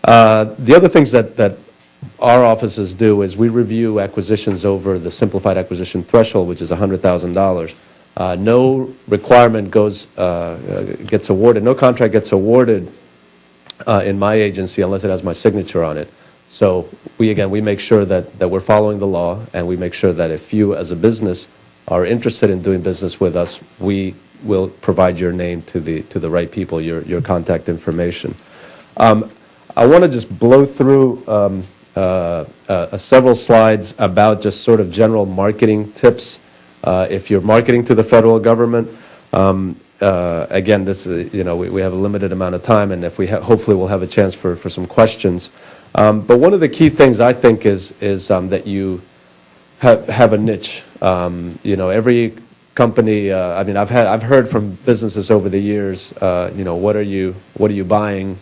The other things that our offices do is we review acquisitions over the simplified acquisition threshold, which is $100,000. No requirement gets awarded, no contract gets awarded in my agency unless it has my signature on it. So we make sure that we're following the law, and we make sure that if you as a business are interested in doing business with us, we will provide your name to the right people, your contact information. I want to just blow through several slides about just sort of general marketing tips. If you're marketing to the federal government, again, this we have a limited amount of time, and if hopefully we'll have a chance for some questions. But one of the key things I think is that you have a niche. Every company. I mean, I've heard from businesses over the years. What are you buying?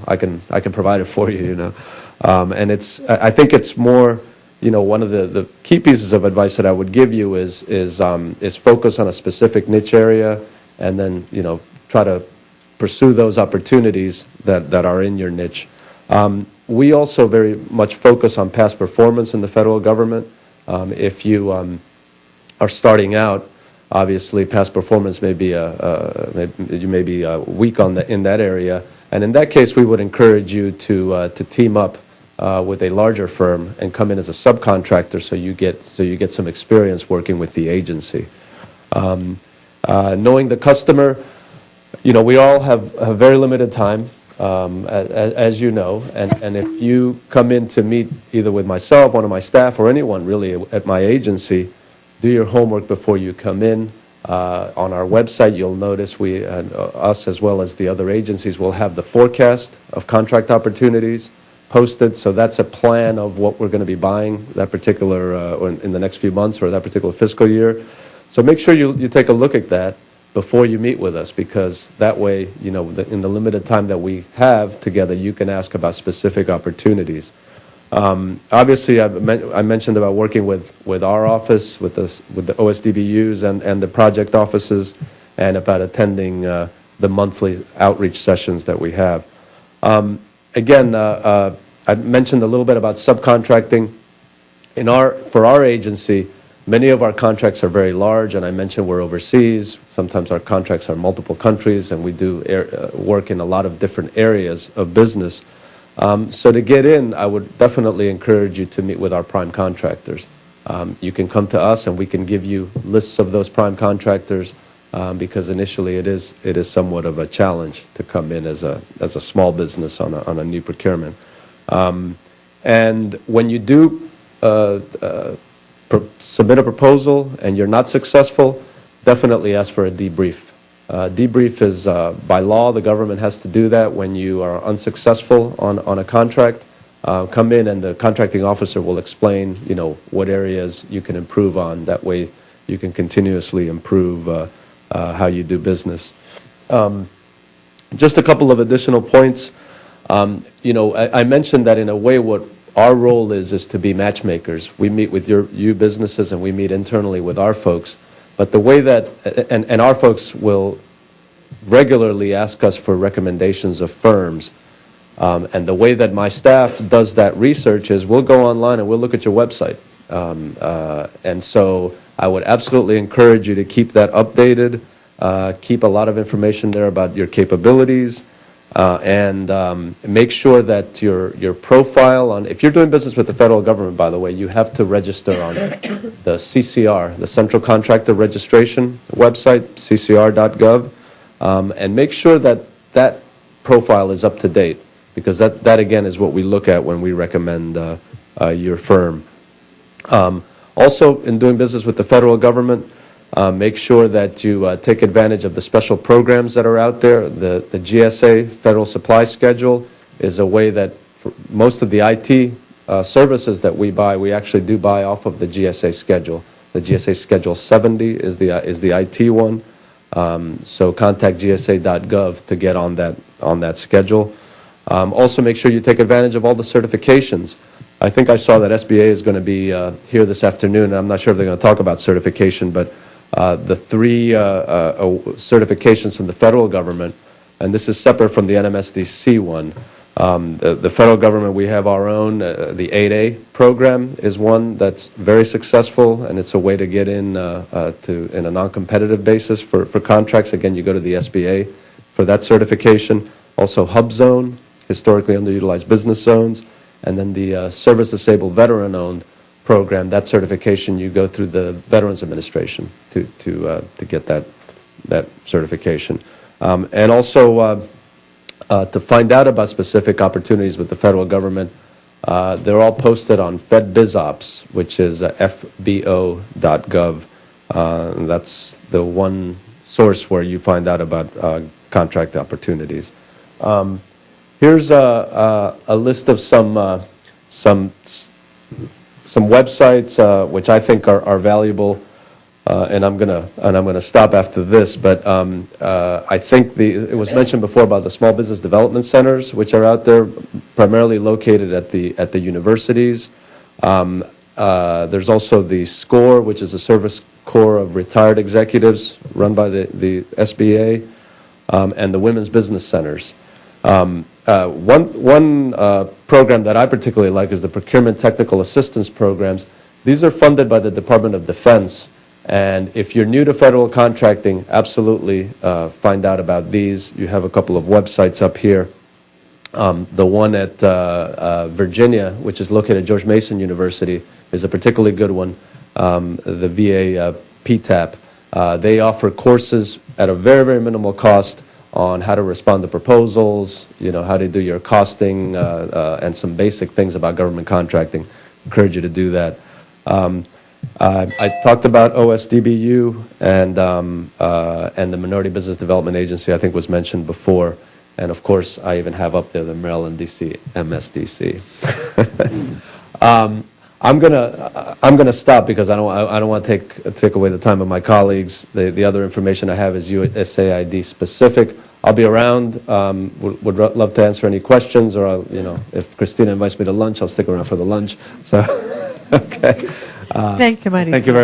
I can provide it for you. And I think it's more. One of the key pieces of advice that I would give you is focus on a specific niche area, and then try to pursue those opportunities that are in your niche. We also very much focus on past performance in the federal government. If you are starting out, obviously past performance may be you may be weak in that area, and in that case, we would encourage you to team up with a larger firm and come in as a subcontractor, so you get some experience working with the agency. Knowing the customer, we all have a very limited time, as you know, and if you come in to meet either with myself, one of my staff, or anyone really at my agency, do your homework before you come in. On our website, you'll notice us as well as the other agencies will have the forecast of contract opportunities posted. So that's a plan of what we're going to be buying that particular or in the next few months or that particular fiscal year. So make sure you take a look at that before you meet with us, because that way, in the limited time that we have together, you can ask about specific opportunities. Obviously, I mentioned about working with our office, with the OSDBUs and the project offices, and about attending the monthly outreach sessions that we have. Again, I mentioned a little bit about subcontracting. For our agency, many of our contracts are very large, and I mentioned we're overseas. Sometimes our contracts are multiple countries, and we do work in a lot of different areas of business. So to get in, I would definitely encourage you to meet with our prime contractors. You can come to us, and we can give you lists of those prime contractors, because initially it is somewhat of a challenge to come in as a small business on a new procurement. And when you do submit a proposal and you're not successful, definitely ask for a debrief. Debrief is, by law, the government has to do that when you are unsuccessful on a contract. Come in, and the contracting officer will explain, what areas you can improve on. That way you can continuously improve how you do business. Just a couple of additional points. I mentioned that in a way what our role is to be matchmakers. We meet with you businesses, and we meet internally with our folks. But the way that, and our folks will regularly ask us for recommendations of firms. And the way that my staff does that research is we'll go online and we'll look at your website. And so I would absolutely encourage you to keep that updated, keep a lot of information there about your capabilities, and make sure that your profile if you're doing business with the federal government, by the way, you have to register on the CCR, the Central Contractor Registration website, ccr.gov, and make sure that profile is up to date, because that again is what we look at when we recommend your firm. Also, in doing business with the federal government, make sure that you take advantage of the special programs that are out there. The GSA Federal Supply Schedule is a way that for most of the IT services that we buy, we actually do buy off of the GSA schedule. The GSA Schedule 70 is the IT one. So contact gsa.gov to get on that schedule. Also, make sure you take advantage of all the certifications. I think I saw that SBA is going to be here this afternoon. I'm not sure if they're going to talk about certification, but the 3 certifications from the federal government, and this is separate from the NMSDC one. The federal government, we have our own, the 8A program is one that's very successful, and it's a way to get in in a non-competitive basis for contracts. Again, you go to the SBA for that certification. Also, Hub Zone, historically underutilized business zones, and then the service-disabled veteran-owned program, that certification, you go through the Veterans Administration to get that certification. And also, to find out about specific opportunities with the federal government, they're all posted on FedBizOps, which is fbo.gov. That's the one source where you find out about contract opportunities. Here's a list of some websites which I think are valuable. And I'm gonna stop after this, but I think it was mentioned before about the small business development centers, which are out there, primarily located at the universities. There's also the SCORE, which is a service corps of retired executives run by the SBA, and the women's business centers. One program that I particularly like is the Procurement Technical Assistance Programs. These are funded by the Department of Defense. And if you're new to federal contracting, absolutely find out about these. You have a couple of websites up here. The one at Virginia, which is located at George Mason University, is a particularly good one, the VA PTAP. They offer courses at a very, very minimal cost on how to respond to proposals, how to do your costing, and some basic things about government contracting. Encourage you to do that. I talked about OSDBU and the Minority Business Development Agency, I think was mentioned before. And of course, I even have up there the Maryland, D.C. MSDC. I'm gonna stop because I don't want to take away the time of my colleagues. The other information I have is USAID specific. I'll be around. Would love to answer any questions, or if Christina invites me to lunch, I'll stick around for the lunch. So, okay. Thank you, Mauricio. Thank you very much.